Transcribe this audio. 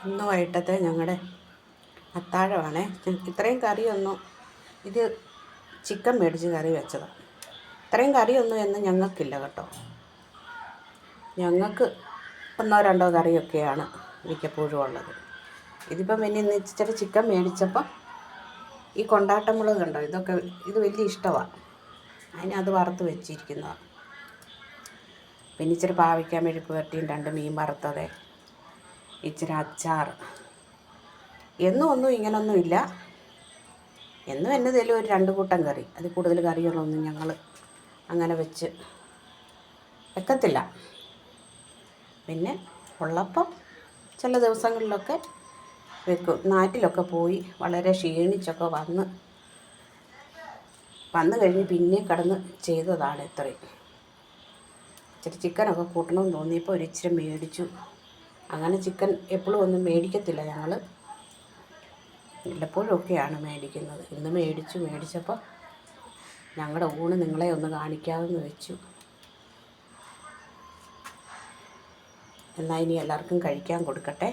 ഇന്ന് വൈകിട്ടത്തെ ഞങ്ങളുടെ അത്താഴമാണേ. ഇത്രയും കറിയൊന്നും, ഇത് ചിക്കൻ മേടിച്ച് കറി വെച്ചതാണ്. ഇത്രയും കറിയൊന്നും എന്നും ഞങ്ങൾക്കില്ല കേട്ടോ. ഞങ്ങൾക്ക് ഒന്നോ രണ്ടോ കറിയൊക്കെയാണ് മിക്കപ്പോഴും ഉള്ളത്. ഇതിപ്പം പിന്നെ ഇന്ന് ഇച്ചിരി ചിക്കൻ മേടിച്ചപ്പോൾ ഈ കൊണ്ടാട്ടമുളക് കണ്ടോ, ഇത് വലിയ ഇഷ്ടമാണ്. അതിനത് വറുത്ത് വെച്ചിരിക്കുന്നതാണ്. പിന്നെ ഇച്ചിരി പാവയ്ക്ക മെഴുക്ക് പുരട്ടിയും 2 മീൻ വറുത്തത്, ഇച്ചിരി അച്ചാർ. ഒന്നും ഇങ്ങനൊന്നുമില്ല. എന്നും എന്നതേലും ഒരു 2 കൂട്ടം കറി, അതിൽ കൂടുതൽ കറികളൊന്നും ഞങ്ങൾ അങ്ങനെ വെക്കത്തില്ല. പിന്നെ ഉള്ളപ്പം ചില ദിവസങ്ങളിലൊക്കെ വെക്കും. നാട്ടിലൊക്കെ പോയി വളരെ ക്ഷീണിച്ചൊക്കെ വന്നു കഴിഞ്ഞ് പിന്നെ കിടന്ന് ചെയ്തതാണ് ഇത്രയും. ഇച്ചിരി ചിക്കനൊക്കെ കൂട്ടണമെന്ന് തോന്നിയപ്പോൾ ഒരിച്ചിരി മേടിച്ചു. അങ്ങനെ ചിക്കൻ എപ്പോഴും ഒന്നും മേടിക്കത്തില്ല ഞങ്ങൾ, വല്ലപ്പോഴും ഒക്കെയാണ് മേടിക്കുന്നത്. ഇന്ന് മേടിച്ചപ്പോൾ ഞങ്ങളുടെ ഊണ് നിങ്ങളെ ഒന്ന് കാണിക്കാമെന്ന് വെച്ചു. എന്നാൽ ഇനി എല്ലാവർക്കും കഴിക്കാൻ കൊടുക്കട്ടെ.